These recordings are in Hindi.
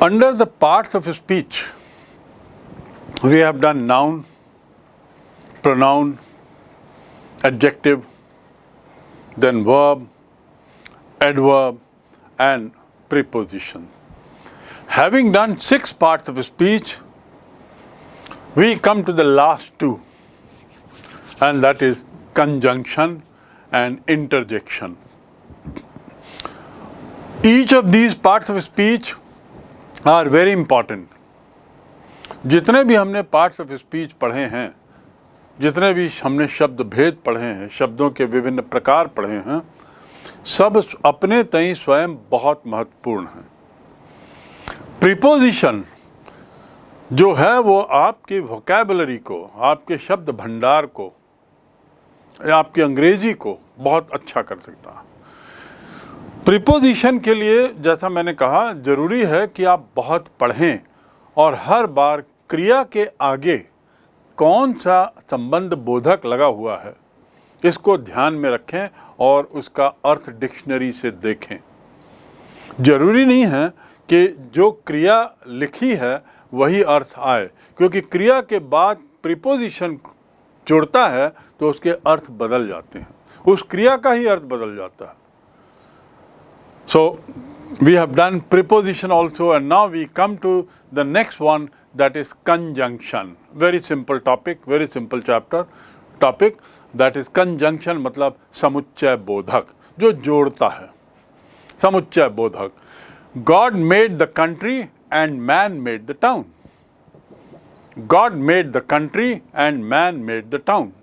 Under the parts of speech, we have done noun, pronoun, adjective, then verb, adverb, and preposition. Having done 6 parts of speech, we come to the last 2, and that is conjunction and interjection. Each of these parts of speech are very important. जितने भी हमने पार्ट्स ऑफ स्पीच पढ़े हैं, जितने भी हमने शब्द भेद पढ़े हैं, शब्दों के विभिन्न प्रकार पढ़े हैं, सब अपने तय स्वयं बहुत महत्वपूर्ण हैं। प्रीपोजिशन जो है वो आपकी वोकैबुलरी को, आपके शब्द भंडार को या आपकी अंग्रेजी को बहुत अच्छा कर सकता है। प्रीपोजिशन के लिए जैसा मैंने कहा, ज़रूरी है कि आप बहुत पढ़ें और हर बार क्रिया के आगे कौन सा संबंध बोधक लगा हुआ है इसको ध्यान में रखें और उसका अर्थ डिक्शनरी से देखें। ज़रूरी नहीं है कि जो क्रिया लिखी है वही अर्थ आए, क्योंकि क्रिया के बाद प्रीपोजिशन जुड़ता है तो उसके अर्थ बदल जाते हैं, उस क्रिया का ही अर्थ बदल जाता है। So we have done preposition also, and now we come to the next one, that is conjunction. Very simple topic, very simple chapter topic, that is conjunction मतलब समुच्चय बोधक, जो जोड़ता है, समुच्चय बोधक। God made the country and man made the town. God made the country and man made the town.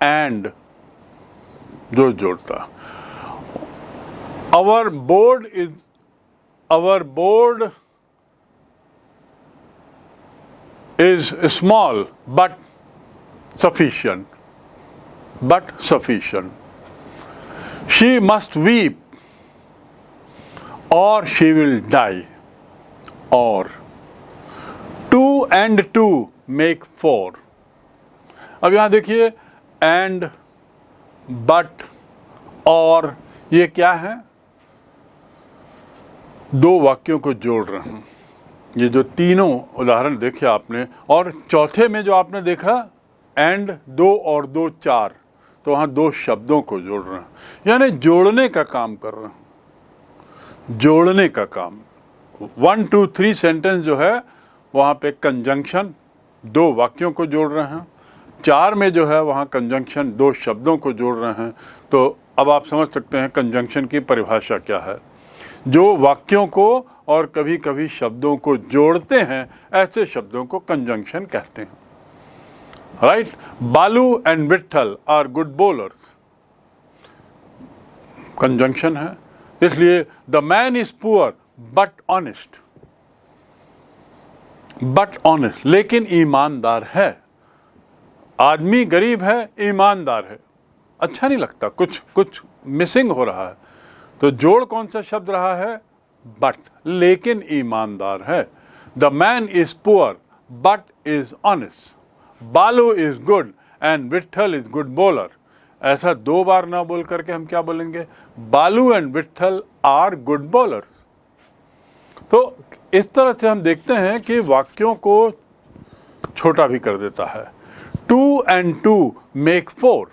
And जो जोड़ता, our board is small but sufficient. She must weep or she will die. Or 2 and 2 make 4. अब यहाँ देखिए, and, but, और, ये क्या है? 2 वाक्यों को जोड़ रहे हैं। ये जो तीनों उदाहरण देखे आपने, और चौथे में जो आपने देखा एंड 2 और 2 4, तो वहाँ 2 शब्दों को जोड़ रहे हैं, यानी जोड़ने का काम कर रहे हैं, जोड़ने का काम। 1 2 3 सेंटेंस जो है वहाँ पे कंजंक्शन 2 वाक्यों को जोड़ रहे हैं, 4 में जो है वहाँ कंजंक्शन 2 शब्दों को जोड़ रहे हैं। तो अब आप समझ सकते हैं कंजंक्शन की परिभाषा क्या है। जो वाक्यों को और कभी कभी शब्दों को जोड़ते हैं, ऐसे शब्दों को कंजंक्शन कहते हैं। Right? Balu and Vitthal are good bowlers, conjunction है। इसलिए the man is poor but honest, लेकिन ईमानदार है। आदमी गरीब है, ईमानदार है। अच्छा नहीं लगता, कुछ मिसिंग हो रहा है। तो जोड़ कौन सा शब्द रहा है? बट, लेकिन ईमानदार है। The man is poor but is honest, Balu is good and Vitthal is good bowler. ऐसा 2 बार ना बोल करके हम क्या बोलेंगे? Balu and Vitthal are good bowlers. तो इस तरह से हम देखते हैं कि वाक्यों को छोटा भी कर देता है। 2 and 2 make 4,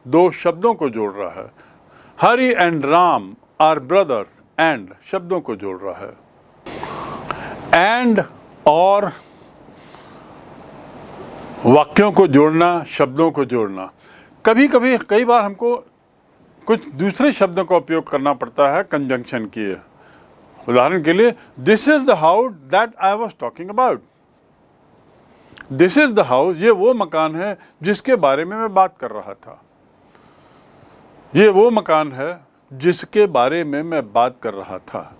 2 शब्दों को जोड़ रहा है। Hari and Ram are brothers, and शब्दों को जोड़ रहा है। एंड और वाक्यों को जोड़ना, शब्दों को जोड़ना। कई बार हमको कुछ दूसरे शब्दों का उपयोग करना पड़ता है कंजंक्शन के। उदाहरण के लिए, this is the house that I was talking about. This is the house, ये वो मकान है जिसके बारे में मैं बात कर रहा था। ये वो मकान है जिसके बारे में मैं बात कर रहा था।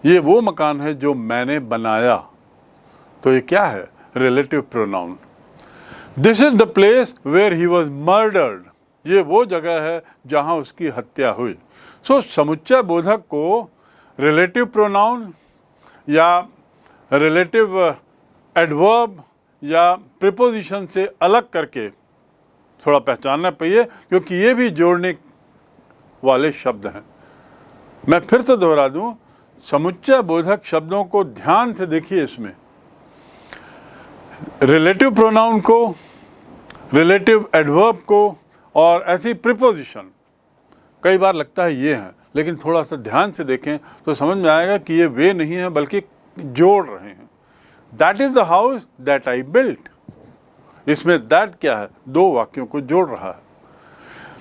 ये वो मकान है जो मैंने बनाया। तो ये क्या है? Relative pronoun. This is the place where he was murdered, ये वो जगह है जहाँ उसकी हत्या हुई। सो समुच्चय बोधक को रिलेटिव प्रोनाउन या रिलेटिव एडवर्ब या प्रीपोजिशन से अलग करके थोड़ा पहचानना चाहिए, क्योंकि ये भी जोड़ने वाले शब्द हैं। मैं फिर से दोहरा दूं, समुच्चय बोधक शब्दों को ध्यान से देखिए। इसमें रिलेटिव प्रोनाउन को, रिलेटिव एडवर्ब को और ऐसी प्रीपोजिशन कई बार लगता है ये हैं, लेकिन थोड़ा सा ध्यान से देखें तो समझ में आएगा कि ये वे नहीं है बल्कि जोड़ रहे हैं। That is the house that I built. इसमें दैट क्या है? दो वाक्यों को जोड़ रहा है।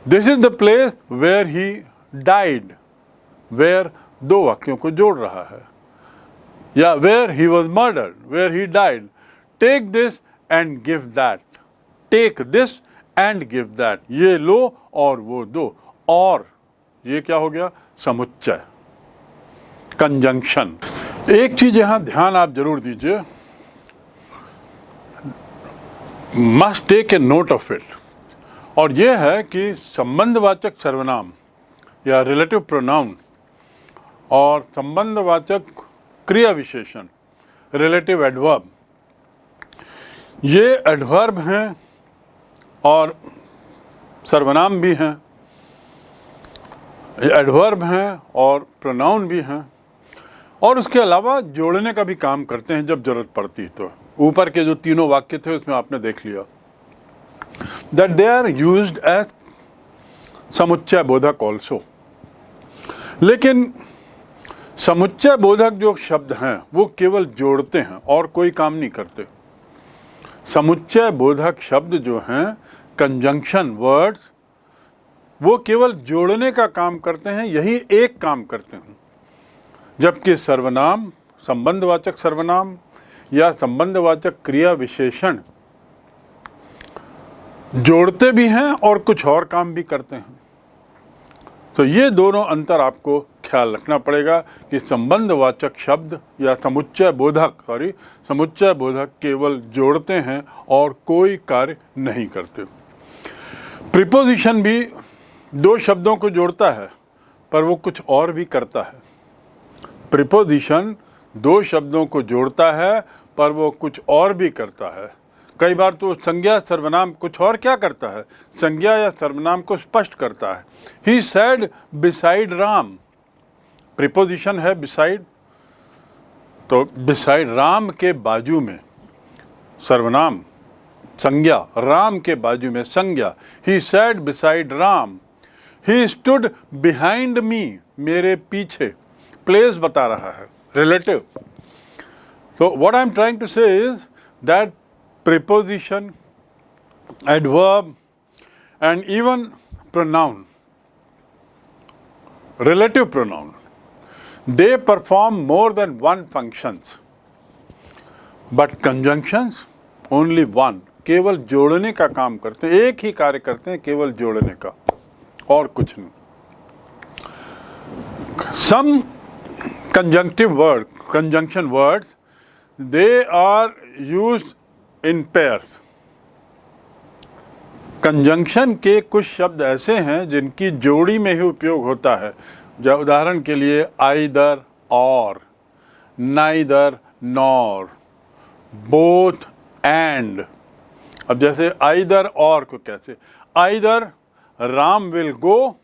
This is the place where he died. Where दो वाक्यों को जोड़ रहा है। या where he was murdered, where he died. Take this and give that. Take this and give that, ये लो और वो दो। और ये क्या हो गया? समुच्चय, कंजंक्शन। एक चीज यहां ध्यान आप जरूर दीजिए, must take a note of it, और यह है कि संबंधवाचक सर्वनाम या रिलेटिव प्रोनाउन और संबंधवाचक क्रिया विशेषण रिलेटिव एडवर्ब, ये एडवर्ब हैं और सर्वनाम भी हैं, एडवर्ब हैं और प्रोनाउन भी हैं, और उसके अलावा जोड़ने का भी काम करते हैं जब जरूरत पड़ती है। तो ऊपर के जो तीनों वाक्य थे उसमें आपने देख लिया that they are used as समुच्चय बोधक ऑल्सो। लेकिन समुच्चय बोधक जो शब्द हैं वो केवल जोड़ते हैं और कोई काम नहीं करते। समुच्चय बोधक शब्द जो हैं, कंजंक्शन वर्ड्स, वो केवल जोड़ने का काम करते हैं, यही एक काम करते हैं। जबकि सर्वनाम, संबंधवाचक सर्वनाम या संबंधवाचक क्रिया विशेषण जोड़ते भी हैं और कुछ और काम भी करते हैं। तो ये दोनों अंतर आपको ख्याल रखना पड़ेगा कि संबंधवाचक शब्द या समुच्चय बोधक केवल जोड़ते हैं और कोई कार्य नहीं करते। प्रीपोजिशन भी दो शब्दों को जोड़ता है पर वो कुछ और भी करता है। प्रीपोजिशन दो शब्दों को जोड़ता है पर वो कुछ और भी करता है। कई बार तो संज्ञा सर्वनाम कुछ और क्या करता है, संज्ञा या सर्वनाम को स्पष्ट करता है। He said beside Ram, preposition है बिसाइड, तो बिसाइड राम के बाजू में सर्वनाम, संज्ञा राम के बाजू में संज्ञा। He said beside Ram. He stood behind me, मेरे पीछे। प्लेस बता रहा है, relative. So what I'm trying to say is that preposition, adverb and even pronoun, relative pronoun, they perform more than one functions, but conjunctions only one, केवल जोड़ने का काम करते हैं, एक ही कार्य करते हैं, केवल जोड़ने का और कुछ नहीं। Some conjunction words, they are used in pairs. Conjunction के कुछ शब्द ऐसे हैं जिनकी जोड़ी में ही उपयोग होता है। जो उदाहरण के लिए आइदर और, नाइदर नॉर, बोथ एंड। अब जैसे आइदर और को कैसे, आइदर राम विल गो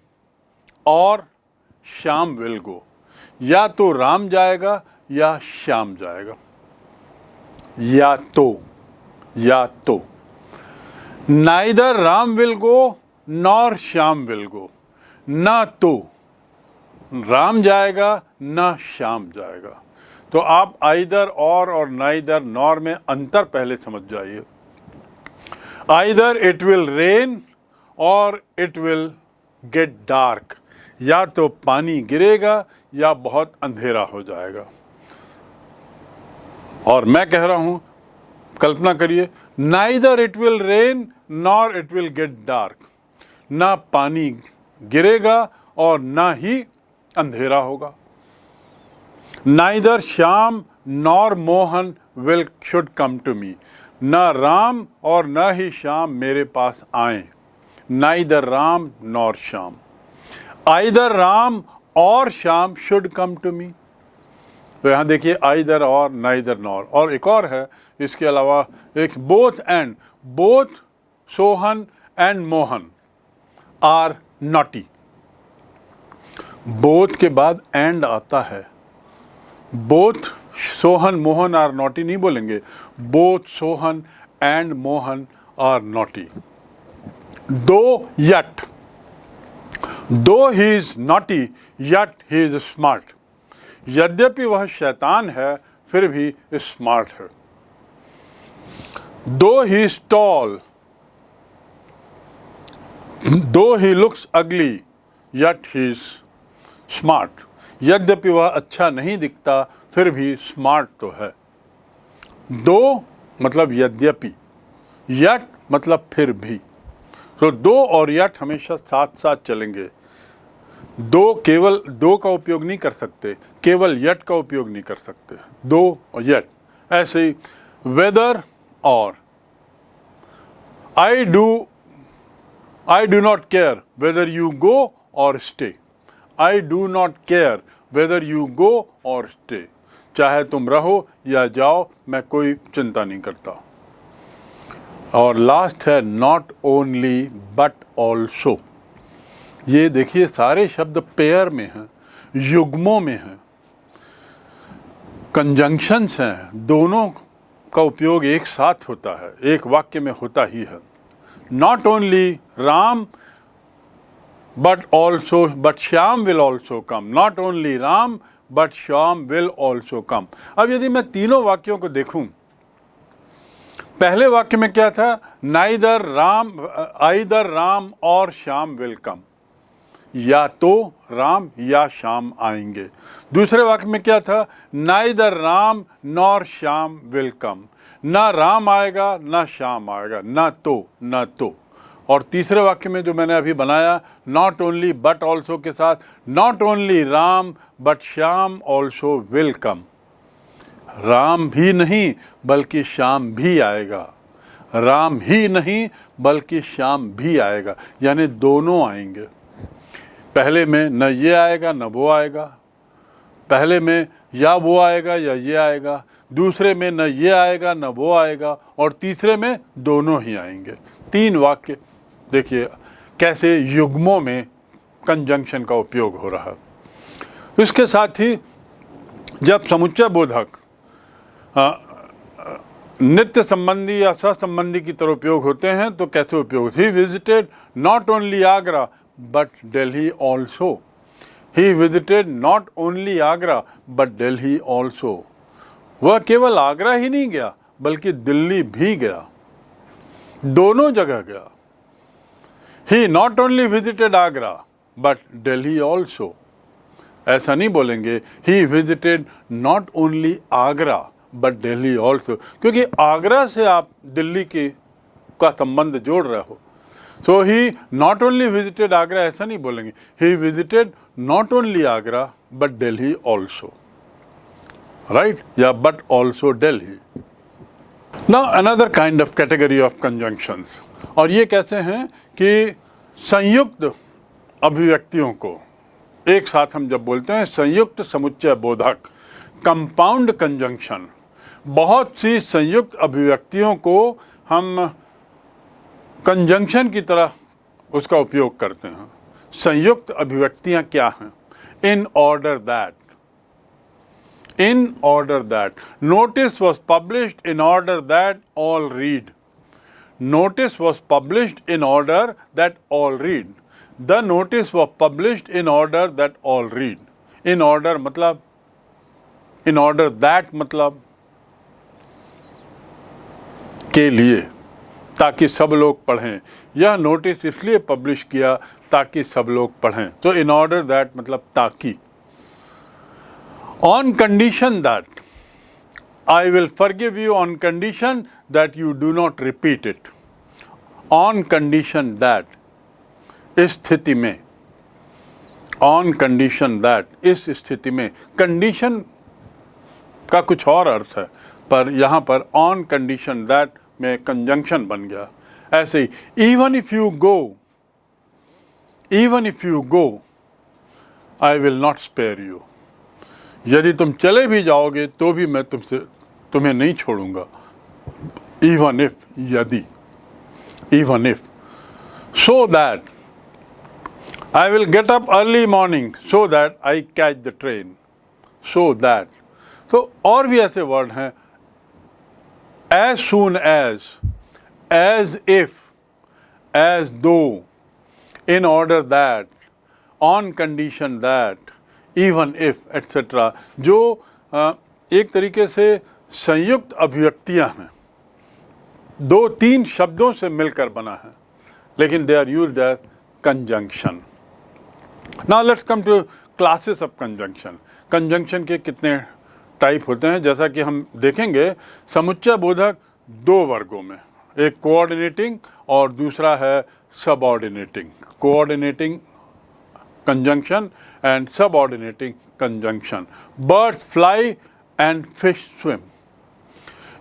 और श्याम विल गो, या तो राम जाएगा या श्याम जाएगा, या तो। Neither Ram will go nor Shyam will go, ना तो राम जाएगा ना श्याम जाएगा। तो आप आइदर और नाइदर नॉर में अंतर पहले समझ जाइए। आइदर इट विल रेन और इट विल गेट डार्क, या तो पानी गिरेगा या बहुत अंधेरा हो जाएगा। और मैं कह रहा हूं, कल्पना करिए, neither it will rain nor it will get dark, ना पानी गिरेगा और ना ही अंधेरा होगा। Neither Shyam nor Mohan will should come to me, ना राम और ना ही श्याम मेरे पास आए। Neither Ram nor Shyam. Either Ram और Shyam should come to me. तो यहाँ देखिए आइदर और, नाइदर नॉर, और एक और है इसके अलावा एक both and. Both Sohan and Mohan are naughty. Both के बाद एंड आता है both Sohan Mohan are naughty नहीं बोलेंगे, both Sohan and Mohan are naughty. Though he is naughty yet he is smart. यद्यपि वह शैतान है फिर भी स्मार्ट है। दो ही इज टॉल, दो ही लुक्स अगली यट ही इज स्मार्ट। यद्यपि वह अच्छा नहीं दिखता फिर भी स्मार्ट तो है। दो मतलब यद्यपि, यट मतलब फिर भी। तो दो और यट हमेशा साथ साथ चलेंगे। दो केवल दो का उपयोग नहीं कर सकते, केवल यट का उपयोग नहीं कर सकते, दो और यट। ऐसे ही वेदर और I do not care whether you go or stay. I do not care whether you go or stay. चाहे तुम रहो या जाओ, मैं कोई चिंता नहीं करता। और लास्ट है नॉट ओनली बट ऑल्सो। ये देखिए सारे शब्द पेयर में हैं, युग्मों में हैं, कंजंक्शंस हैं, दोनों का उपयोग एक साथ होता है, एक वाक्य में होता ही है। Not only Ram but also but Shyam will also come. Not only Ram but Shyam will also come. अब यदि मैं तीनों वाक्यों को देखूं, पहले वाक्य में क्या था? आइदर राम और श्याम विल कम, या तो राम या श्याम आएंगे। दूसरे वाक्य में क्या था? Neither Ram nor Shyam will come, ना राम आएगा ना श्याम आएगा, ना तो। और तीसरे वाक्य में जो मैंने अभी बनाया, नॉट ओनली बट ऑल्सो के साथ, not only Ram but Shyam also will come. Ram ही नहीं बल्कि श्याम भी आएगा, राम ही नहीं बल्कि श्याम भी आएगा, यानी दोनों आएंगे। पहले में न ये आएगा न वो आएगा, पहले में या वो आएगा या ये आएगा, दूसरे में न ये आएगा न वो आएगा, और तीसरे में दोनों ही आएंगे। तीन वाक्य देखिए कैसे युग्मों में कंजंक्शन का उपयोग हो रहा है। इसके साथ ही जब समुच्चय बोधक नित्य संबंधी या सहसंबंधी की तरह उपयोग होते हैं तो कैसे उपयोग? ही visited not only Agra but Delhi also. He visited not only Agra but Delhi also. वह केवल आगरा ही नहीं गया बल्कि दिल्ली भी गया, दोनों जगह गया। He not only visited Agra but Delhi also. ऐसा नहीं बोलेंगे he visited not only Agra but Delhi also, क्योंकि आगरा से आप दिल्ली का संबंध जोड़ रहे हो। So he not only visited Agra ऐसा नहीं बोलेंगे, he visited not only Agra but Delhi also, right? या but also Delhi. Now another kind of category of conjunctions, और ये कैसे हैं कि संयुक्त अभिव्यक्तियों को एक साथ हम जब बोलते हैं संयुक्त समुच्चय बोधक, कंपाउंड कंजंक्शन, बहुत सी संयुक्त अभिव्यक्तियों को हम कंजंक्शन की तरह उसका उपयोग करते हैं। संयुक्त अभिव्यक्तियां क्या हैं? इन order that, notice was published in order that all read. Notice was published in order that all read. The notice was published in order that all read. In order मतलब, इन ऑर्डर दैट मतलब के लिए, ताकि सब लोग पढ़ें। यह नोटिस इसलिए पब्लिश किया ताकि सब लोग पढ़ें। तो इन ऑर्डर दैट मतलब ताकि। On condition that, I will forgive you on condition that you do not repeat it. On condition that, इस स्थिति में, ऑन कंडीशन दैट, इस स्थिति में। कंडीशन का कुछ और अर्थ है, पर यहाँ पर ऑन कंडीशन दैट में कंजंक्शन बन गया। ऐसे ही even if you go I will not spare you. यदि तुम चले भी जाओगे तो भी मैं तुम्हें नहीं छोड़ूंगा। इवन इफ, यदि, even if. So that I will get up early morning so that I catch the train. So that, तो और भी ऐसे वर्ड हैं, as soon as if, as though, in order that, on condition that, even if, etcetera, जो एक तरीके से संयुक्त अभिव्यक्तियां हैं, 2-3 शब्दों से मिलकर बना है, लेकिन they are used as conjunction. Now let's come to classes of conjunction. Conjunction के कितने टाइप होते हैं, जैसा कि हम देखेंगे। समुच्चय बोधक 2 वर्गों में, एक कोऑर्डिनेटिंग और दूसरा है subordinating. Coordinating conjunction and subordinating conjunction. Birds fly and fish swim.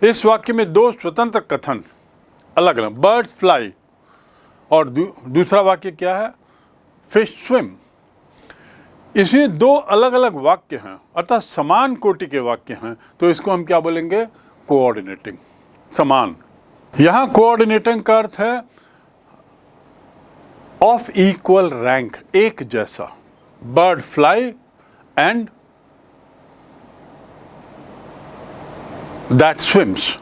इस वाक्य में 2 स्वतंत्र कथन अलग अलग, बर्ड्स फ्लाई और दूसरा वाक्य क्या है, फिश स्विम। इसमें 2 अलग अलग वाक्य हैं, अतः समान कोटि के वाक्य हैं, तो इसको हम क्या बोलेंगे, कोऑर्डिनेटिंग, समान। यहाँ कोऑर्डिनेटिंग का अर्थ है ऑफ इक्वल रैंक, एक जैसा। Bird fly and that swims,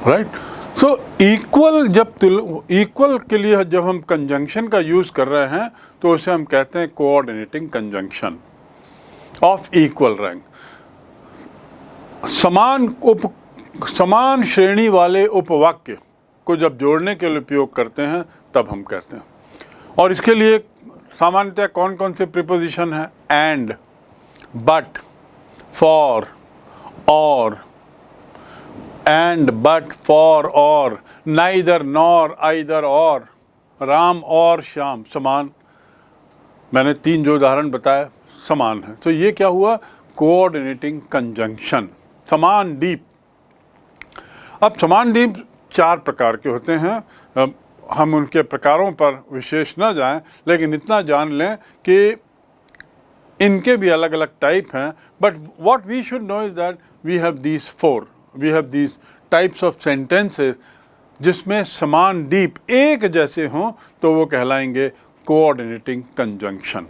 right. So equal, जब इक्वल के लिए जब हम कंजंक्शन का यूज कर रहे हैं तो उसे हम कहते हैं coordinating conjunction of equal rank. समान श्रेणी वाले उपवाक्य को जब जोड़ने के लिए उपयोग करते हैं तब हम कहते हैं। और इसके लिए सामान्यतः कौन कौन से प्रीपोजिशन हैं, एंड, बट, फॉर, और, एंड, बट, फॉर, और, नाइदर, नॉर, आइदर, और, राम और श्याम, समान। मैंने 3 जो उदाहरण बताए समान है। तो ये क्या हुआ, कोऑर्डिनेटिंग कंजंक्शन, समान दीप। अब समान दीप 4 प्रकार के होते हैं। हम उनके प्रकारों पर विशेष न जाएं, लेकिन इतना जान लें कि इनके भी अलग अलग टाइप हैं। But what we should know is that we have these types of sentences जिसमें समान दीप एक जैसे हों, तो वो कहलाएंगे कोऑर्डिनेटिंग कंजंक्शन।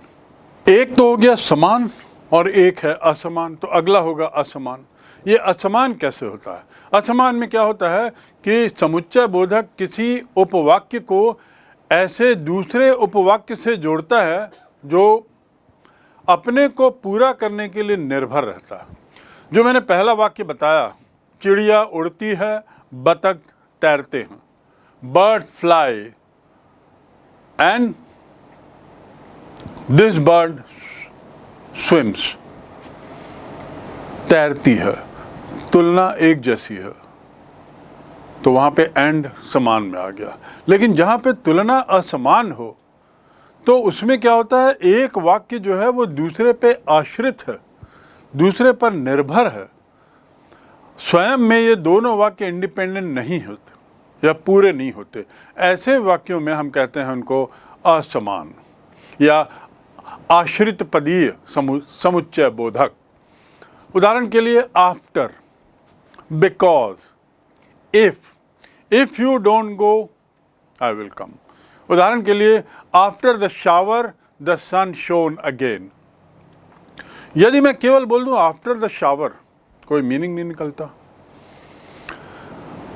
एक तो हो गया समान और एक है असमान, तो अगला होगा असमान। ये असमान कैसे होता है? असमान में क्या होता है कि समुच्चय बोधक किसी उपवाक्य को ऐसे दूसरे उपवाक्य से जोड़ता है जो अपने को पूरा करने के लिए निर्भर रहता है। जो मैंने पहला वाक्य बताया, चिड़िया उड़ती है, बतख तैरते हैं, birds fly and this bird swims, तैरती है, तुलना एक जैसी है, तो वहाँ पे एंड समान में आ गया। लेकिन जहाँ पे तुलना असमान हो तो उसमें क्या होता है, एक वाक्य जो है वो दूसरे पे आश्रित है, दूसरे पर निर्भर है। स्वयं में ये दोनों वाक्य इंडिपेंडेंट नहीं होते या पूरे नहीं होते। ऐसे वाक्यों में हम कहते हैं उनको असमान या आश्रित पदीय समुच्चय बोधक। उदाहरण के लिए after, because, if you don't go I will come. उदाहरण के लिए after the shower the sun shone again. यदि मैं केवल बोल दूं आफ्टर द शावर, कोई मीनिंग नहीं निकलता।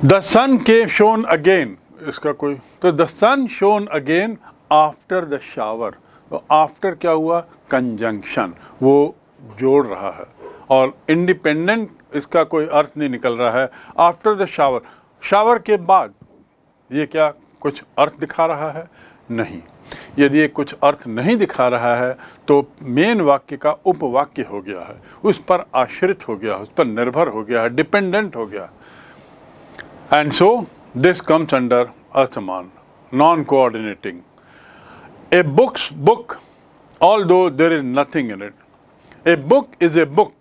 द सन के शोन अगेन, इसका कोई, तो the sun shone again after the shower, तो आफ्टर क्या हुआ, कंजंक्शन, वो जोड़ रहा है और इंडिपेंडेंट इसका कोई अर्थ नहीं निकल रहा है। आफ्टर द शावर, शावर के बाद, ये क्या कुछ अर्थ दिखा रहा है? नहीं। यदि ये कुछ अर्थ नहीं दिखा रहा है तो मेन वाक्य का उपवाक्य हो गया है, उस पर आश्रित हो गया, उस पर निर्भर हो गया है, डिपेंडेंट हो गया। And so this comes under असमान, non coordinating. A book, although there is nothing in it. A book is a book,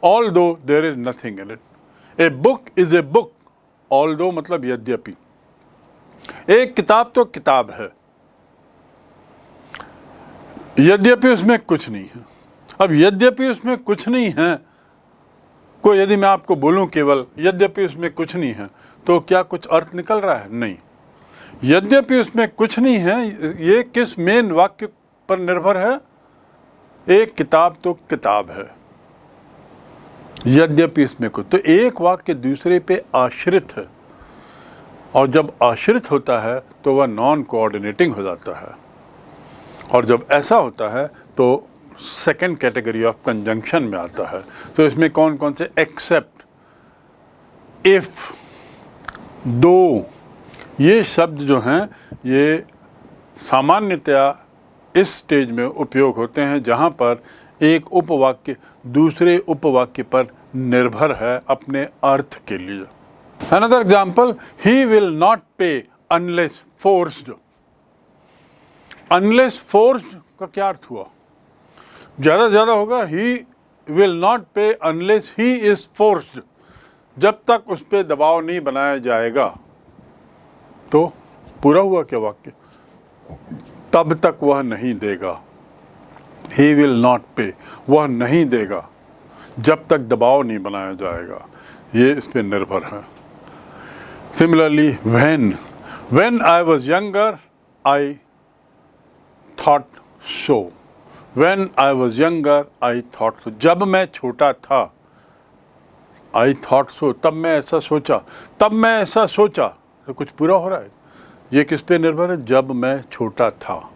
although there is nothing in it. A book is a book, although मतलब यद्यपि। एक किताब तो किताब है, यद्यपि उसमें कुछ नहीं है। अब यद्यपि उसमें कुछ नहीं है को यदि मैं आपको बोलूं केवल यद्यपि उसमें कुछ नहीं है, तो क्या कुछ अर्थ निकल रहा है? नहीं। यद्यपि उसमें कुछ नहीं है, ये किस मेन वाक्य पर निर्भर है? एक किताब तो किताब है, यद्यपि इसमें कुछ, तो एक वाक्य दूसरे पे आश्रित है, और जब आश्रित होता है तो वह नॉन कोऑर्डिनेटिंग हो जाता है, और जब ऐसा होता है तो सेकंड कैटेगरी ऑफ कंजंक्शन में आता है। तो इसमें कौन कौन से, एक्सेप्ट, इफ, दो, ये शब्द जो हैं ये सामान्यतया इस स्टेज में उपयोग होते हैं जहाँ पर एक उपवाक्य दूसरे उपवाक्य पर निर्भर है अपने अर्थ के लिए। Another example, he will not पे अनलेस फोर्स्ड। अनलेस फोर्स्ड का क्या अर्थ हुआ? ज़्यादा से ज़्यादा होगा ही विल नॉट पे अनलेस ही इज फोर्स्ड। जब तक उस पर दबाव नहीं बनाया जाएगा, तो पूरा हुआ क्या वाक्य? तब तक वह नहीं देगा। ही विल नॉट पे, वह नहीं देगा जब तक दबाव नहीं बनाया जाएगा, ये इस पर निर्भर है। Similarly when I was younger I thought so. When I was younger I thought so, जब मैं छोटा था, आई थॉट सो, तब मैं ऐसा सोचा, तब मैं ऐसा सोचा, तो कुछ पूरा हो रहा है। ये किस पे निर्भर है? जब मैं छोटा था,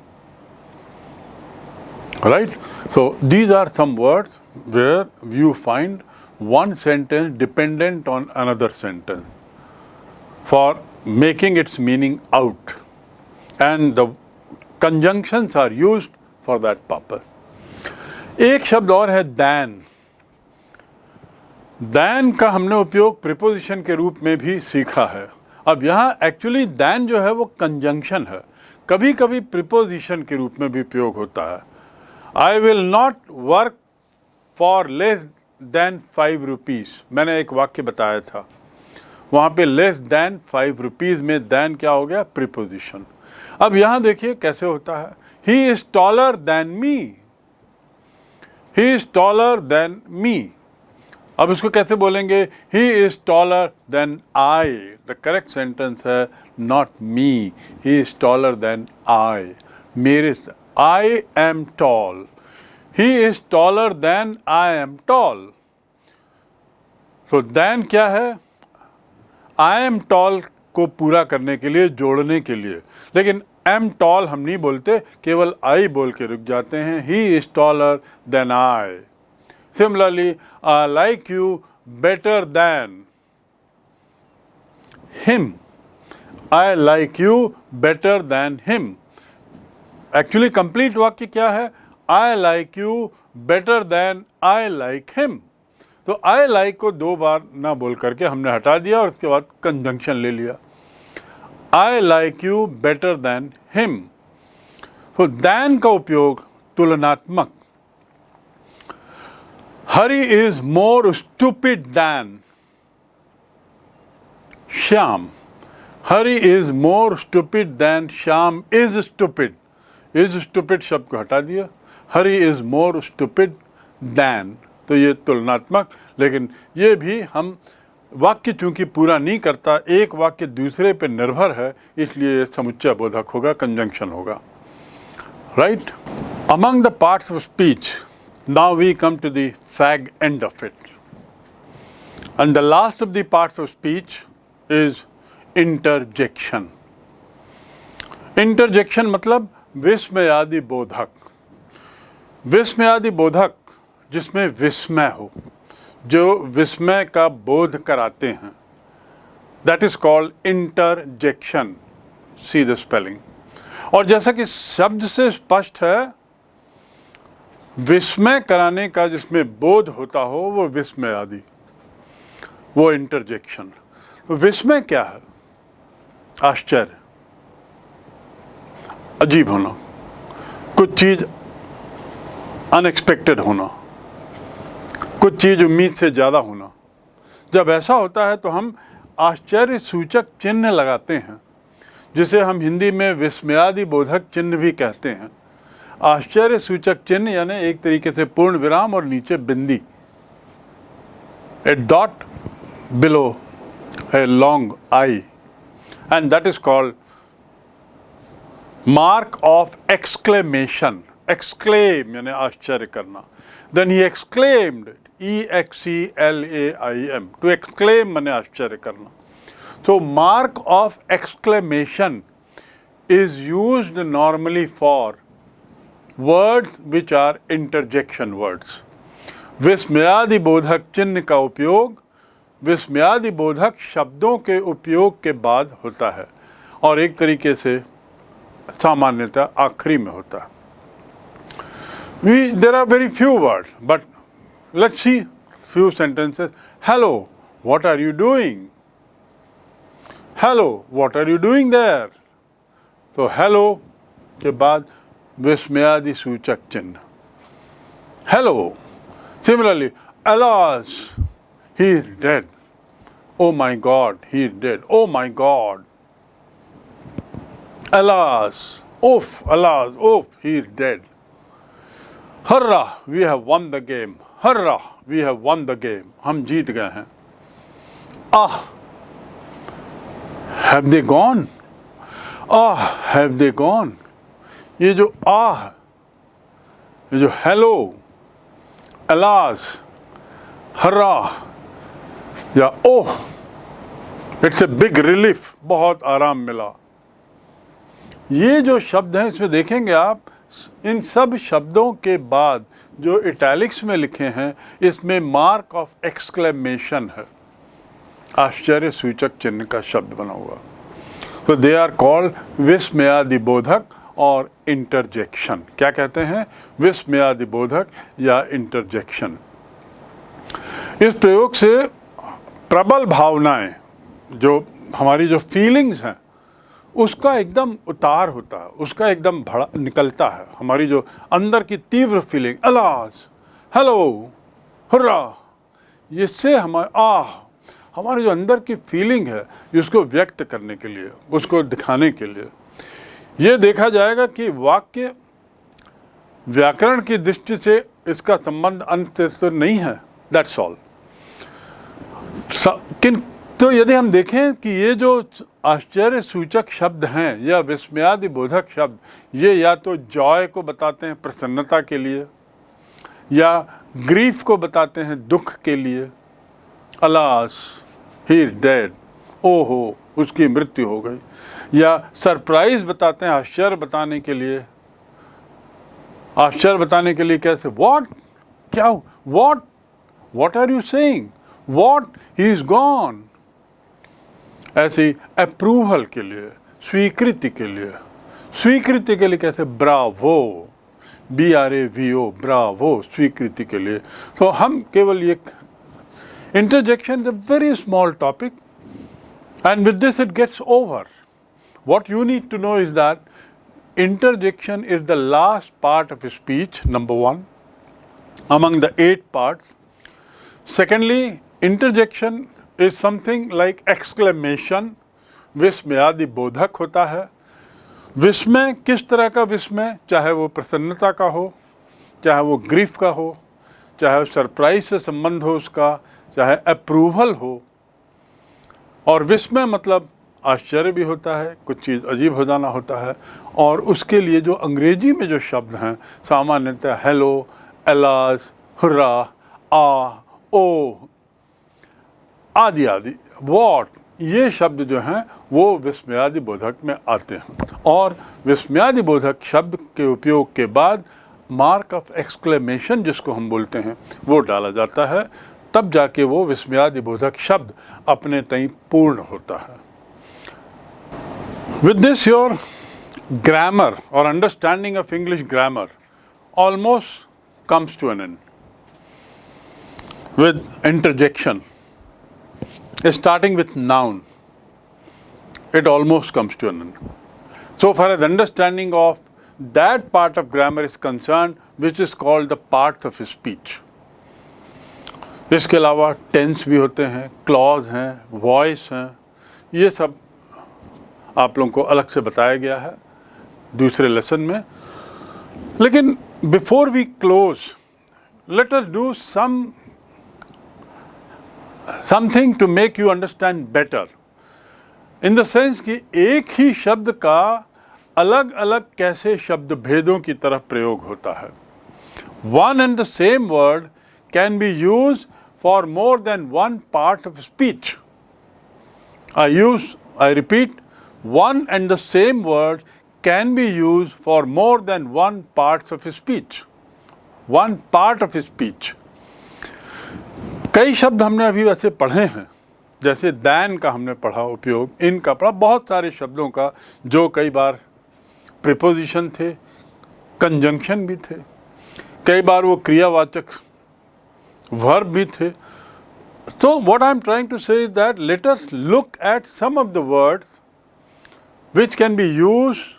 right? So these are some words where you find one sentence dependent on another sentence for making its meaning out, and the conjunctions are used for that purpose. एक शब्द और है than। than का हमने उपयोग प्रीपोजिशन के रूप में भी सीखा है। अब यहाँ एक्चुअली than जो है वो कंजंक्शन है, कभी कभी प्रीपोजिशन के रूप में भी उपयोग होता है। I will not work for less than 5 rupees, मैंने एक वाक्य बताया था, वहाँ पे less than 5 rupees में than क्या हो गया? प्रीपोजिशन। अब यहाँ देखिए कैसे होता है, he is taller than me, he is taller than me। अब इसको कैसे बोलेंगे? he is taller than I। the correct sentence है not me, he is taller than I। मेरे, I am tall, he is taller than I am tall। तो than क्या है? I am tall को पूरा करने के लिए, जोड़ने के लिए, लेकिन am tall हम नहीं बोलते, केवल I बोल के रुक जाते हैं। he is taller than I। Similarly, I like you better than him, I like you better than him। Actually complete वाक्य क्या है? I like you better than I like him। तो I like को दो बार ना बोल करके हमने हटा दिया और उसके बाद कंजंक्शन ले लिया, I like you better than him। तो than का उपयोग तुलनात्मक, Hari is more stupid than Shyam, Hari is more stupid than Shyam is stupid। is stupid शब्द को हटा दिया, Hari is more stupid than। तो ये तुलनात्मक, लेकिन ये भी हम वाक्य चूंकि पूरा नहीं करता, एक वाक्य दूसरे पे निर्भर है, इसलिए समुच्चय बोधक होगा, कंजंक्शन होगा, right? Among the parts of speech, now we come to the fag end of it, and the last of the parts of speech is interjection। interjection मतलब विस्मयादि बोधक। विस्मयादि बोधक जिसमें विस्मय हो, जो विस्मय का बोध कराते हैं, that is called interjection। see the spelling। और जैसा कि शब्द से स्पष्ट है, विस्मय कराने का जिसमें बोध होता हो वो विस्मय आदि, वो इंटरजेक्शन। तो विस्मय क्या है? आश्चर्य, अजीब होना, कुछ चीज अनएक्सपेक्टेड होना, कुछ चीज उम्मीद से ज़्यादा होना। जब ऐसा होता है तो हम आश्चर्य सूचक चिन्ह लगाते हैं, जिसे हम हिंदी में विस्मयादि बोधक चिन्ह भी कहते हैं। आश्चर्य सूचक चिन्ह यानी एक तरीके से पूर्ण विराम और नीचे बिंदी, a dot below a long I, and that is called mark of exclamation. Exclaim यानी आश्चर्य करना। Then he exclaimed, EXCLAIM, to exclaim माने आश्चर्य करना। तो mark of exclamation is used normally for words which are interjection words. विस्मयादि बोधक चिन्ह का उपयोग विस्मयादि बोधक शब्दों के उपयोग के बाद होता है और एक तरीके से सामान्यतः आखिरी में होता है। There are very few words, but let's see few sentences. Hello, what are you doing? Hello, what are you doing there? तो हेलो के बाद विस्मयादि सूचक चिन्ह hello. Similarly, alas, he is dead. Oh my God, he is dead. Oh my God. Alas, oof, he is dead. Hurrah, we have won the game. Hurrah, we have won the game. हम जीत गए हैं। Have they gone? Have they gone? ये जो ये जो हेलो, alas, hurrah या ओह, इट्स ए बिग रिलीफ, बहुत आराम मिला। ये जो शब्द हैं इसमें देखेंगे आप, इन सब शब्दों के बाद जो इटैलिक्स में लिखे हैं इसमें मार्क ऑफ एक्सक्लेमेशन है, आश्चर्य सूचक चिन्ह का शब्द बना हुआ। तो दे आर कॉल्ड विस्मयादि बोधक और इंटरजेक्शन। क्या कहते हैं? विस्मयादि बोधक या इंटरजेक्शन। इस प्रयोग से प्रबल भावनाएं, जो हमारी जो फीलिंग्स हैं उसका एकदम उतार होता है, उसका एकदम भड़ा निकलता है। हमारी जो अंदर की तीव्र फीलिंग, अलास, हेलो, हुर्रा, इससे हमारे जो अंदर की फीलिंग है उसको व्यक्त करने के लिए, उसको दिखाने के लिए ये देखा जाएगा कि वाक्य व्याकरण की दृष्टि से इसका संबंध अंत तो नहीं है, दैट्स ऑल। तो यदि हम देखें कि ये जो आश्चर्य सूचक शब्द हैं या विस्मयादि बोधक शब्द, ये या तो जॉय को बताते हैं, प्रसन्नता के लिए, या ग्रीफ को बताते हैं, दुख के लिए। अलास, ही इज डेड, ओहो, उसकी मृत्यु हो गई। या सरप्राइज बताते हैं, आश्चर्य बताने के लिए। आश्चर्य बताने के लिए कैसे? व्हाट, क्या, what are you saying, what, he is gone. ऐसी अप्रूवल के लिए, स्वीकृति के लिए। स्वीकृति के लिए कैसे? ब्रावो, BRAVO, ब्रावो, स्वीकृति के लिए। तो हम केवल ये interjection is a very small topic, and with this it gets over. What you need to know is that interjection is the last part of a speech, number one, among the 8 parts. Secondly, interjection is something like exclamation, विस्मयादि बोधक होता है। विस्मय किस तरह का विस्मय? चाहे वो प्रसन्नता का हो, चाहे वो ग्रीफ का हो, चाहे वो सरप्राइज से संबंध हो उसका, चाहे अप्रूवल हो। और विस्मय मतलब आश्चर्य भी होता है, कुछ चीज़ अजीब हो जाना होता है। और उसके लिए जो अंग्रेजी में जो शब्द हैं सामान्यतः हेलो, अलास, हुर्रा, ओ आदि आदि, वॉट, ये शब्द जो हैं वो विस्मयादि बोधक में आते हैं। और विस्मयादि बोधक शब्द के उपयोग के बाद मार्क ऑफ एक्सक्लेमेशन जिसको हम बोलते हैं वो डाला जाता है, तब जाके वो विस्मयादि बोधक शब्द अपने तई पूर्ण होता है। विद दिस योर ग्रामर और understanding of English grammar almost comes to an end. With interjection, starting with noun, it almost comes to an end. So far as understanding of that part of grammar is concerned, which is called the parts of speech. इसके अलावा टेंस भी होते हैं, क्लॉज हैं, वॉइस हैं, ये सब आप लोगों को अलग से बताया गया है दूसरे लेसन में। लेकिन before we close, let us do something to make you understand better, in the sense कि एक ही शब्द का अलग अलग कैसे शब्द भेदों की तरफ प्रयोग होता है। One and the same word can be used for more than one part of speech. I repeat, one and the same word can be used for more than one parts of speech. One part of speech. कई शब्द हमने अभी वैसे पढ़े हैं, जैसे than का हमने पढ़ा उपयोग, in का पढ़ा, बहुत सारे शब्दों का जो कई बार प्रीपोजिशन थे, कंजंक्शन भी थे, कई बार वो क्रियावाचक वर्ब भी थे. So what I am trying to say is that let us look at some of the words which can be used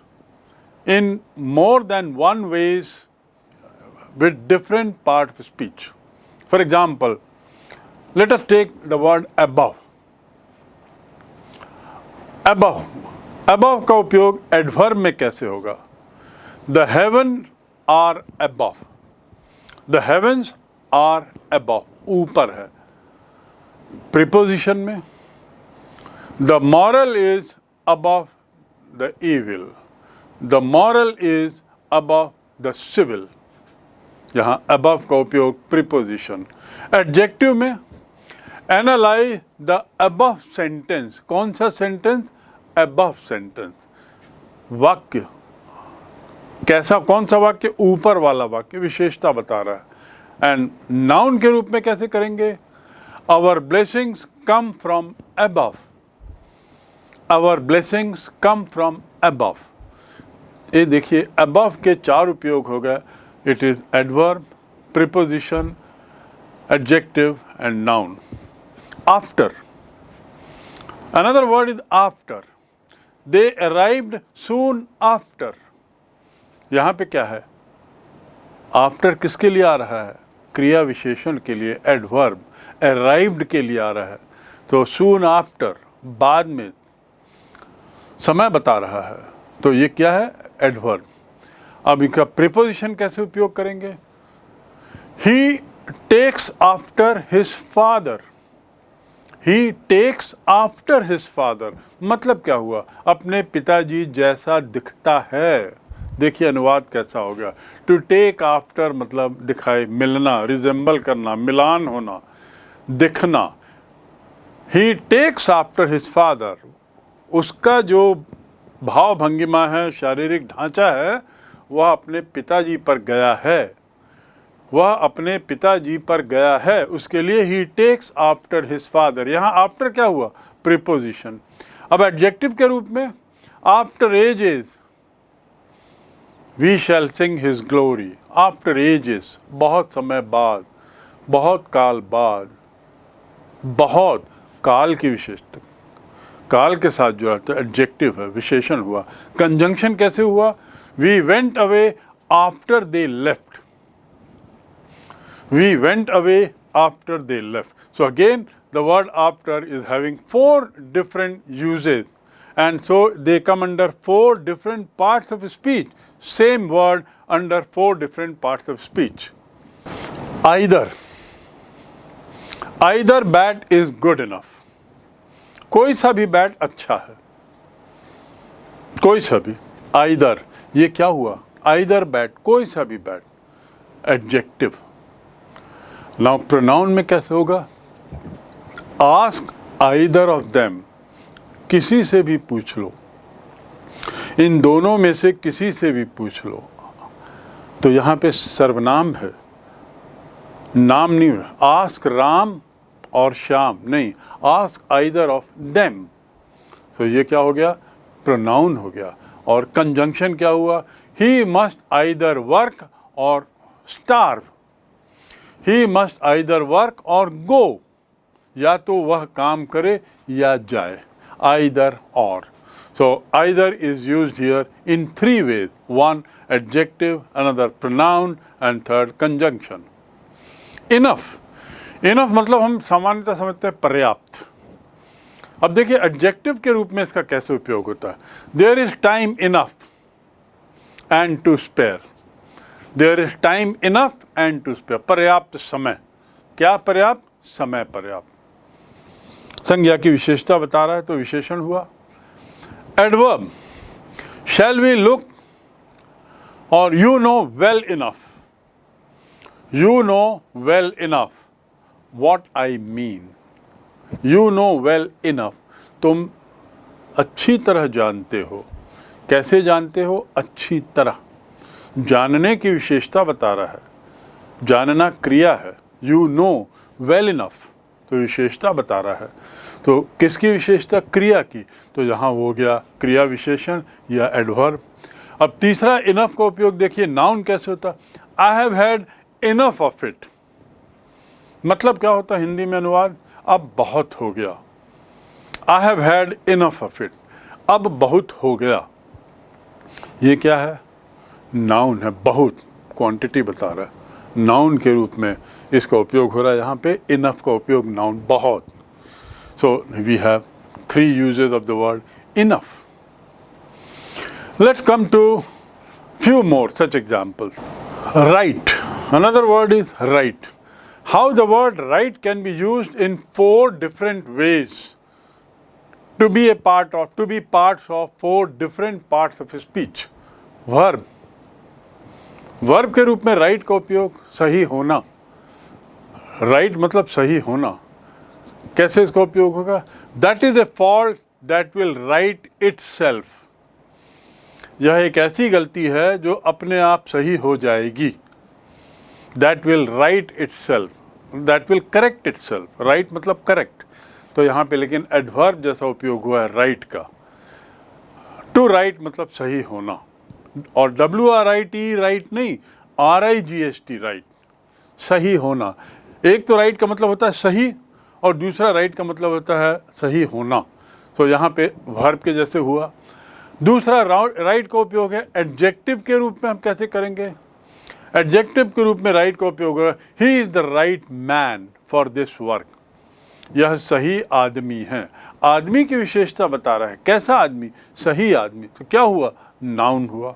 in more than one ways with different part of speech. For example, let us take the word above. Above का उपयोग एडवर्ब में कैसे होगा? The heavens are above. The heavens are above. ऊपर है. Preposition में the moral is above the evil. The moral is above the civil. यहाँ above का उपयोग preposition. Adjective में analyze the above sentence. कौन सा sentence? Above sentence. वाक्य कैसा, कौन सा वाक्य? ऊपर वाला वाक्य, विशेषता बता रहा है. एंड नाउन के रूप में कैसे करेंगे? Our blessings come from above. Our blessings come from above. ये देखिए above के चार उपयोग हो गए. It is adverb, preposition, adjective and noun. After. Another word is after. They arrived soon after. यहाँ पे क्या है? After किसके लिए आ रहा है? क्रिया विशेषण के लिए, एडवर्ब. अराइव्ड के लिए आ रहा है. तो सून आफ्टर, बाद में, समय बता रहा है. तो ये क्या है? एडवर्ब. अब इनका प्रीपोजिशन कैसे उपयोग करेंगे? ही टेक्स आफ्टर हिज फादर. ही टेक्स आफ्टर हिज फादर मतलब क्या हुआ? अपने पिताजी जैसा दिखता है. देखिए अनुवाद कैसा हो गया. टू टेक आफ्टर मतलब दिखाई, मिलना, रिजेंबल करना, मिलान होना, दिखना. ही टेक्स आफ्टर हिज फादर. उसका जो भाव भंगिमा है, शारीरिक ढांचा है, वह अपने पिताजी पर गया है. वह अपने पिताजी पर गया है. उसके लिए he takes after his father. यहाँ आफ्टर क्या हुआ? प्रीपोजिशन. अब एडजेक्टिव के रूप में after ages we shall sing his glory. After ages बहुत समय बाद, बहुत काल बाद. बहुत काल की विशेषता, काल के साथ जुड़ा तो एडजेक्टिव है, विशेषण हुआ. कंजंक्शन कैसे हुआ? We went away after they left. We went away after they left. So again, the word after is having four different uses, and so they come under four different parts of speech. Same word under four different parts of speech. Either bat is good enough. कोई सा भी बैट अच्छा है. कोई सा भी. Either, ये क्या हुआ? Either bat, कोई सा भी बैट. Adjective. Now pronoun में कैसे होगा? Ask either of them. किसी से भी पूछ लो. इन दोनों में से किसी से भी पूछ लो. तो यहाँ पे सर्वनाम है, नाम नहीं है. Ask राम और श्याम नहीं. Ask either of them. तो ये क्या हो गया? प्रोनाउन हो गया. और कंजंक्शन क्या हुआ? He must either work or starve. He must either work or go. या तो वह काम करे या जाए. Either or. So either is used here in three ways. One adjective, another pronoun and third conjunction. Enough. Enough मतलब हम सामान्यतः समझते हैं पर्याप्त. अब देखिए एडजेक्टिव के रूप में इसका कैसे उपयोग होता है. There is time enough and to spare. There is time enough and to spare. पर्याप्त समय. क्या पर्याप्त? समय पर्याप्त. संज्ञा की विशेषता बता रहा है तो विशेषण हुआ. Adverb. Shall we look or you know well enough. You know well enough what I mean. You know well enough. तुम अच्छी तरह जानते हो. कैसे जानते हो? अच्छी तरह. जानने की विशेषता बता रहा है. जानना क्रिया है. You know well enough तो विशेषता बता रहा है. तो किसकी विशेषता? क्रिया की. तो यहाँ हो गया क्रिया विशेषण या एडवर्ब. अब तीसरा इनफ का उपयोग देखिए. नाउन कैसे होता? I have had enough of it. मतलब क्या होता हिंदी में अनुवाद? अब बहुत हो गया. I have had enough of it. अब बहुत हो गया. ये क्या है? नाउन है. बहुत क्वांटिटी बता रहा है. नाउन के रूप में इसका उपयोग हो रहा है यहाँ पे. इनफ का उपयोग नाउन बहुत. So we have 3 uses of the word enough. Let's come to few more such examples. Right. Another word is right. How the word right can be used in 4 different ways to be parts of 4 different parts of speech. Verb. Verb के रूप में राइट का उपयोग सही होना. राइट मतलब सही होना. कैसे इसका उपयोग होगा? That is a fault that will write itself. यह एक ऐसी गलती है जो अपने आप सही हो जाएगी. That will write itself. That will correct itself. Right मतलब करेक्ट. तो यहाँ पे लेकिन एडवर्ब जैसा उपयोग हुआ है राइट का. टू राइट मतलब सही होना. और WRIT राइट नहीं, RIGHT राइट. सही होना. एक तो राइट का मतलब होता है सही और दूसरा राइट का मतलब होता है सही होना. तो यहाँ पे वर्ब के जैसे हुआ. दूसरा राइट का उपयोग है एडजेक्टिव के रूप में. हम कैसे करेंगे? एडजेक्टिव के रूप में राइट का उपयोग है he is the right man for this work. यह सही आदमी है. आदमी की विशेषता बता रहा है. कैसा आदमी? सही आदमी. तो क्या हुआ? नाउन हुआ.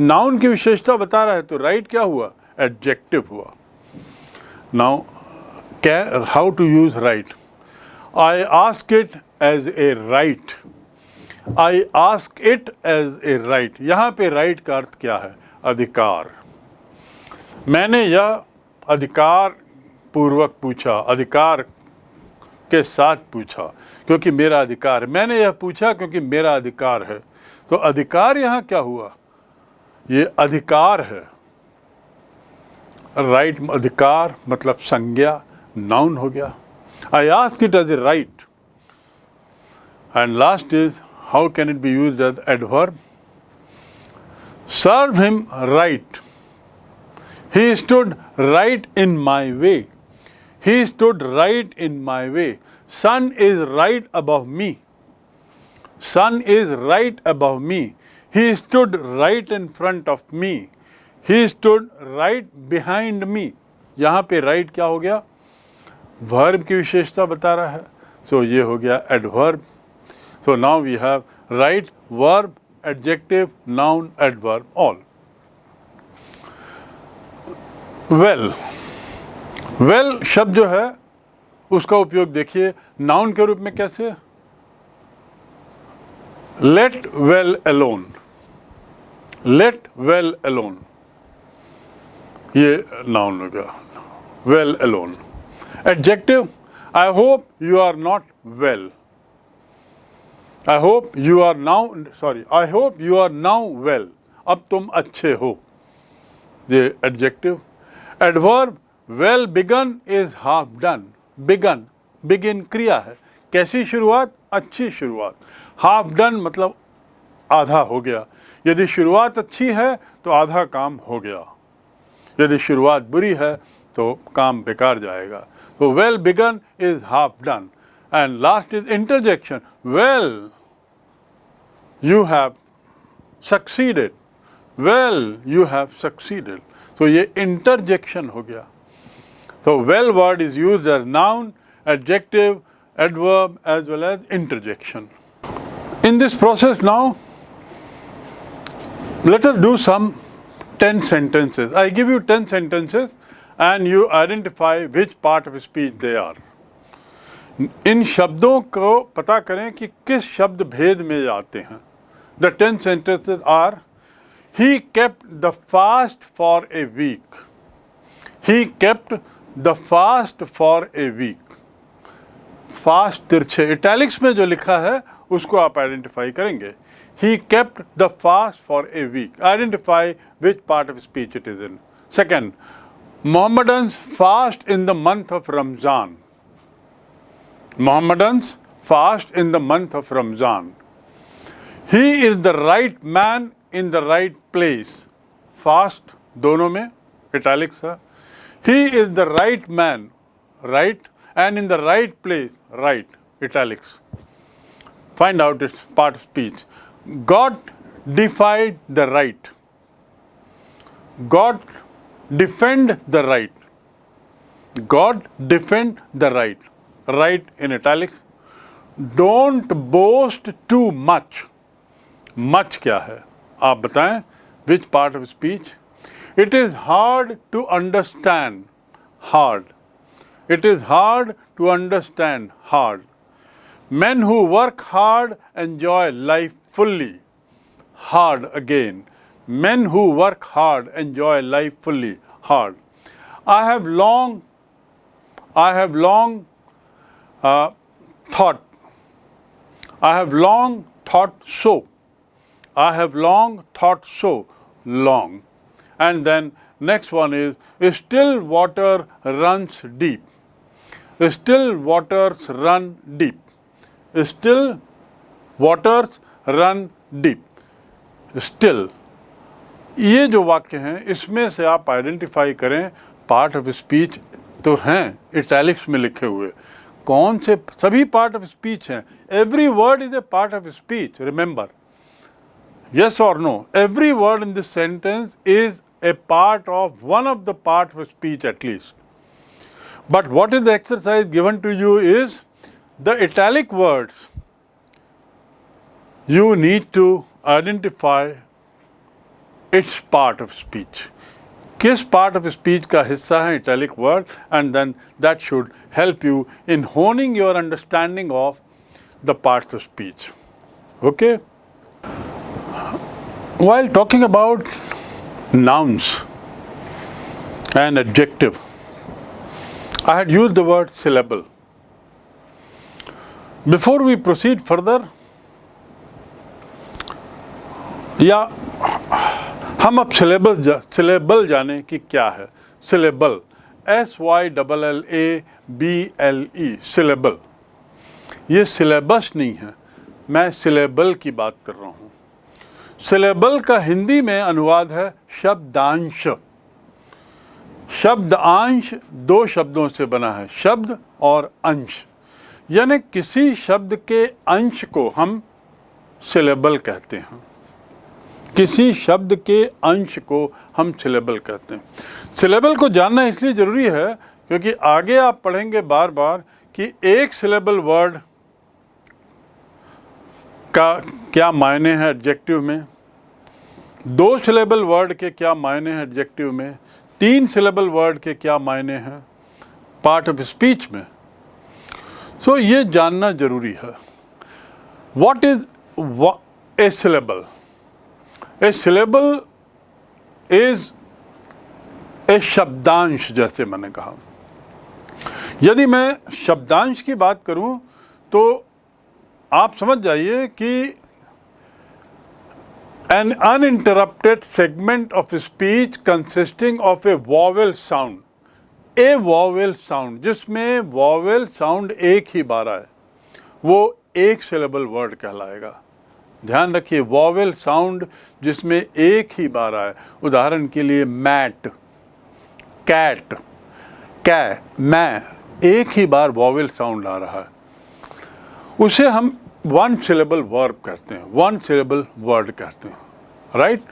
नाउन की विशेषता बता रहा है तो राइट क्या हुआ? एडजेक्टिव हुआ. Now how to use right? I ask it as a right. I ask it as a right. यहाँ पे राइट का अर्थ क्या है? अधिकार. मैंने यह अधिकार पूर्वक पूछा. अधिकार के साथ पूछा क्योंकि मेरा अधिकार है. मैंने यह पूछा क्योंकि मेरा अधिकार है. तो अधिकार यहाँ क्या हुआ? ये अधिकार है. राइट अधिकार मतलब संज्ञा. नाउन हो गया. I ask it as a right. And last is how can it be used as adverb? Serve him right. He stood right in my way. He stood right in my way. Sun is right above me. Sun is right above me. He stood right in front of me. He stood right behind me. यहाँ पे right क्या हो गया? Verb की विशेषता बता रहा है. So ये हो गया adverb. So now we have right, verb, adjective, noun, adverb, all. Well. Well शब्द जो है उसका उपयोग देखिए नाउन के रूप में कैसे? Let well alone. Let well alone ये नाउन हो गया. Well alone. Adjective I hope you are not well. I hope you are now I hope you are now well. अब तुम अच्छे हो. ये adjective. Adverb well begun is half done. Begun begin क्रिया है. कैसी शुरुआत? अच्छी शुरुआत. हाफ डन मतलब आधा हो गया. यदि शुरुआत अच्छी है तो आधा काम हो गया. यदि शुरुआत बुरी है तो काम बेकार जाएगा. तो well begun is half done. And last is interjection. Well you have succeeded. Well you have succeeded. तो ये इंटरजेक्शन हो गया. So well word is used as noun, adjective, adverb as well as interjection. In this process now, let us do some 10 sentences. I give you 10 sentences and you identify which part of speech they are. इन शब्दों को पता करें कि किस शब्द भेद में आते हैं. The 10 sentences are: He kept the fast for a week. He kept the fast for a week. Fast तिरछे इटैलिक्स में जो लिखा है उसको आप आइडेंटिफाई करेंगे. He kept the fast for a week. Identify which part of speech it is in. Second, Mohammedans fast in the month of Ramzan. Mohammedans fast in the month of Ramzan. He is the right man in the right place. Fast दोनों में italics है. He is the right man, right, and in the right place, right, italics. Find out its part of speech. God defied the right. God defend the right. God defend the right. Right in italics. Don't boast too much. Much क्या है? आप बताएं. Which part of speech? It is hard to understand. Hard. It is hard to understand. Hard. Men who work hard enjoy life fully. Hard again. Men who work hard enjoy life fully. Hard. I have long thought. I have long thought so. I have long thought so. Long. And then next one is still water runs deep. Still waters run deep. Still waters run deep. Still. ये जो वाक्य हैं इसमें से आप आइडेंटिफाई करें पार्ट ऑफ स्पीच तो हैं इटैलिक्स में लिखे हुए. कौन से? सभी पार्ट ऑफ स्पीच हैं. Every word is a part of speech. Remember. Yes or no? Every word in this sentence is a part of one of the parts of speech at least. But what is the exercise given to you is the italic words. You need to identify its part of speech. किस part of speech का हिस्सा है italic word, and then that should help you in honing your understanding of the parts of speech. Okay? While talking about nouns and adjective, I had used the word syllable. Before we proceed further, या हम अब syllable जाने कि क्या है. Syllable, SYLLABLE, syllable. ये syllabus नहीं है, मैं syllable की बात कर रहा हूँ. सिलेबल का हिंदी में अनुवाद है शब्दांश. शब्दांश दो शब्दों से बना है, शब्द और अंश. यानी किसी शब्द के अंश को हम सिलेबल कहते हैं. किसी शब्द के अंश को हम सिलेबल कहते हैं. सिलेबल को जानना इसलिए ज़रूरी है क्योंकि आगे आप पढ़ेंगे बार बार कि एक सिलेबल वर्ड का क्या मायने हैं एडजेक्टिव में, दो सिलेबल वर्ड के क्या मायने हैं एडजेक्टिव में, तीन सिलेबल वर्ड के क्या मायने हैं पार्ट ऑफ स्पीच में. सो ये जानना जरूरी है. What is a syllable? A syllable is a शब्दांश. जैसे मैंने कहा, यदि मैं शब्दांश की बात करूं तो आप समझ जाइए कि an uninterrupted segment of speech consisting of a vowel sound. A vowel sound जिसमें vowel sound एक ही बार आए वो एक syllable word कहलाएगा. ध्यान रखिए, vowel sound जिसमें एक ही बार आए. उदाहरण के लिए mat, cat, कै, मैं, एक ही बार vowel sound आ रहा है, उसे हम वन सिलेबल वर्ब कहते हैं, वन सिलेबल वर्ड कहते हैं. राइट?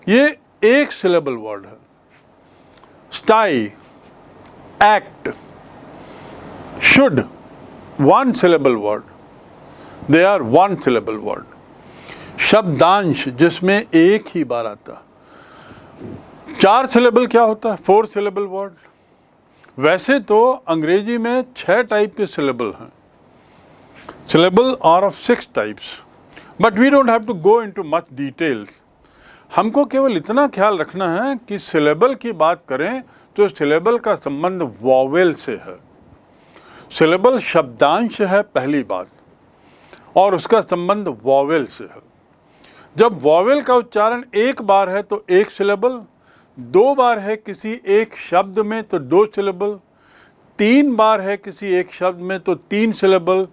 ये एक सिलेबल वर्ड है. Sty, act, should, one syllable word. They are one syllable word. शब्दांश जिसमें एक ही बार आता. चार सिलेबल क्या होता है? Four syllable word. वैसे तो अंग्रेजी में 6 टाइप के सिलेबल हैं. Syllable are of 6 types, but we don't have to go into much details. हमको केवल इतना ख्याल रखना है कि syllable की बात करें तो सिलेबल का संबंध वॉवेल से है। सिलेबल शब्दांश है पहली बात, और उसका संबंध वॉवेल से है। जब वॉवेल का उच्चारण एक बार है तो एक सिलेबल, दो बार है किसी एक शब्द में तो दो सिलेबल, तीन बार है किसी एक शब्द में तो तीन सिलेबल,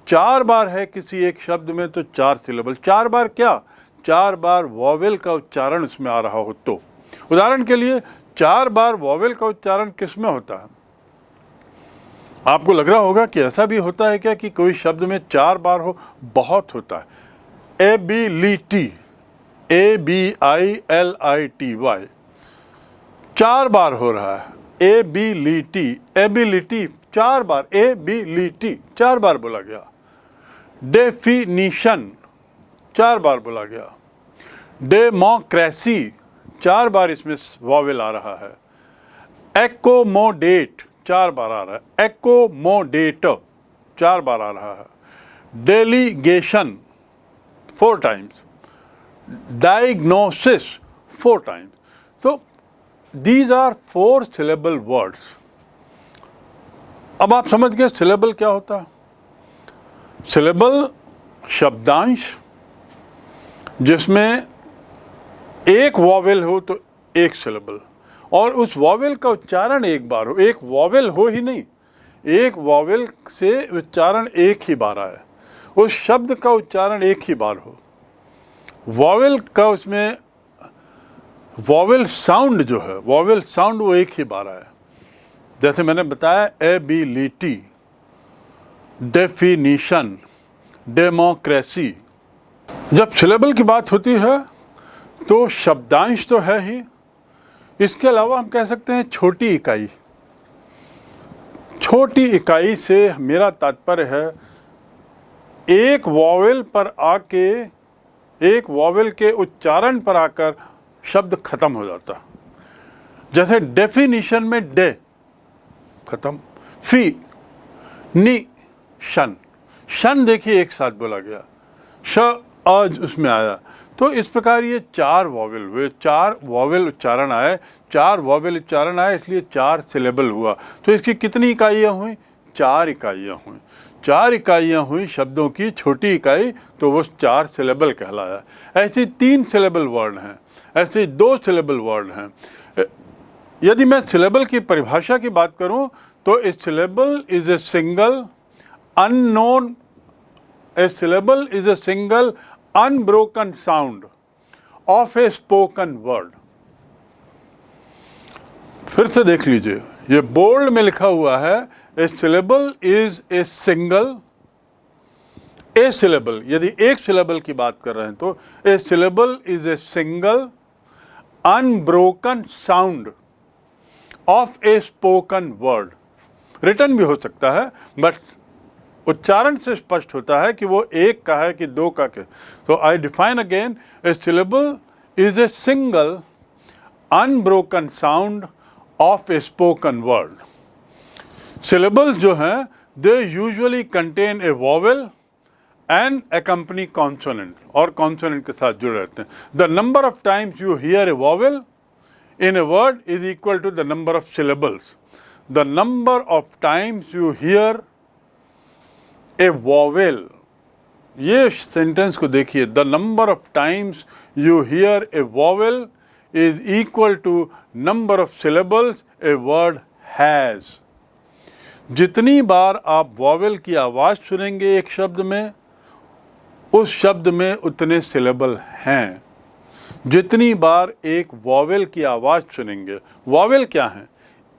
चार बार है किसी एक शब्द में तो चार सिलेबल। चार बार क्या? चार बार वॉवेल का उच्चारण उसमें आ रहा हो तो। उदाहरण के लिए, चार बार वॉवेल का उच्चारण किस में होता है? आपको लग रहा होगा कि ऐसा भी होता है क्या कि कोई शब्द में चार बार हो? बहुत होता है। एबिलिटी, ABILITY, चार बार हो रहा है। एबिलिटी, एबिलिटी चार बार, एबिलिटी चार बार बोला गया। डेफिनिशन चार बार बोला गया। डेमोक्रेसी चार बार इसमें वॉवेल आ रहा है। एकोमोडेट चार बार आ रहा है। एकोमोडेट चार बार आ रहा है। Delegation 4 times. Diagnosis 4 times. So these are 4 syllable words. अब आप समझ गए सिलेबल क्या होता है। सिलेबल शब्दांश जिसमें एक वॉवेल हो तो एक सिलेबल, और उस वॉवेल का उच्चारण एक बार हो। एक वॉवेल हो ही नहीं, एक वॉवेल से उच्चारण एक ही बार आए, उस शब्द का उच्चारण एक ही बार हो। वॉवेल का उसमें वॉवेल साउंड जो है, वॉवेल साउंड वो एक ही बार आए। जैसे मैंने बताया, एबिलिटी, डेफिनिशन, डेमोक्रेसी। जब सिलेबल की बात होती है तो शब्दांश तो है ही, इसके अलावा हम कह सकते हैं छोटी इकाई। छोटी इकाई से मेरा तात्पर्य है एक वॉवेल पर आके, एक वॉवेल के उच्चारण पर आकर शब्द खत्म हो जाता। जैसे डेफिनिशन में डे खत्म, फी नी शन, शन देखिए एक साथ बोला गया, श अज उसमें आया। तो इस प्रकार ये चार वॉवेल हुए, चार वॉवेल उच्चारण आए, चार वॉवेल उच्चारण आए, इसलिए चार सिलेबल हुआ। तो इसकी कितनी इकाइयाँ हुई? चार इकाइयाँ हुई। चार इकाइयाँ हुई शब्दों की, छोटी इकाई, तो वो चार सिलेबल कहलाया। ऐसी 3 सिलेबल वर्ड हैं, ऐसे 2 सिलेबल वर्ड हैं। यदि मैं सिलेबल की परिभाषा की बात करूं तो a syllable is a single unknown, a syllable is a single unbroken sound of a spoken word. फिर से देख लीजिए, ये बोल्ड में लिखा हुआ है, a syllable is a single, a syllable, यदि एक सिलेबल की बात कर रहे हैं तो a syllable is a single unbroken sound of a spoken word. Return भी हो सकता है, बट उच्चारण से स्पष्ट होता है कि वो एक का है कि दो का। तो I define again, A syllable is a single unbroken sound of a spoken word. Syllables जो हैं, they usually contain a vowel and accompany consonant, और कॉन्सोनेंट के साथ जुड़े रहते हैं। The number of times you here A vowel in a word is equal to the number of syllables. The number of times you hear a vowel, ये सेंटेंस को देखिए, the number of times you hear a vowel is equal to number of syllables a word has. जितनी बार आप वॉवेल की आवाज़ सुनेंगे एक शब्द में, उस शब्द में उतने सिलेबल हैं। जितनी बार एक वॉवेल की आवाज़ सुनेंगे, वॉवेल क्या हैं?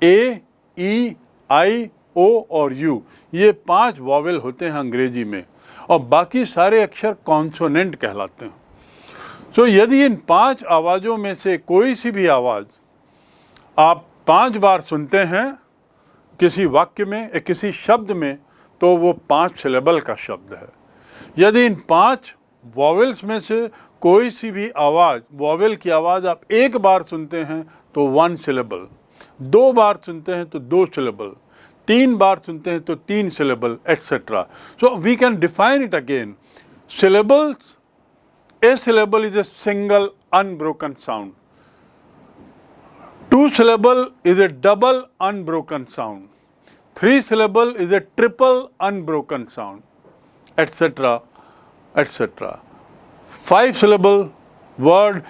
ए, ई, आई, ओ और यू, ये 5 वॉवेल होते हैं अंग्रेजी में, और बाकी सारे अक्षर कॉन्सोनेंट कहलाते हैं। तो यदि इन 5 आवाज़ों में से कोई सी भी आवाज़ आप 5 बार सुनते हैं किसी वाक्य में, किसी शब्द में, तो वो 5 सिलेबल का शब्द है। यदि इन 5 वॉवेल्स में से कोई सी भी आवाज़, वॉवेल की आवाज़ आप एक बार सुनते हैं तो 1 सिलेबल, 2 बार सुनते हैं तो 2 सिलेबल, 3 बार सुनते हैं तो 3 syllable, etcetera. So we can define it again. Syllables, a syllable is a single unbroken sound. 2 syllable is a double unbroken sound. 3 syllable is a triple unbroken sound, etc., etc. 5 syllable word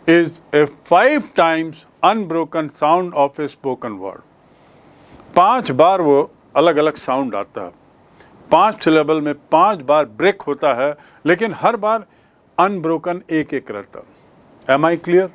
is a 5 times unbroken sound of a spoken word. 5 बार वो अलग अलग साउंड आता है, 5 सिलेबल में 5 बार ब्रेक होता है, लेकिन हर बार अनब्रोकन एक एक रहता। Am I clear?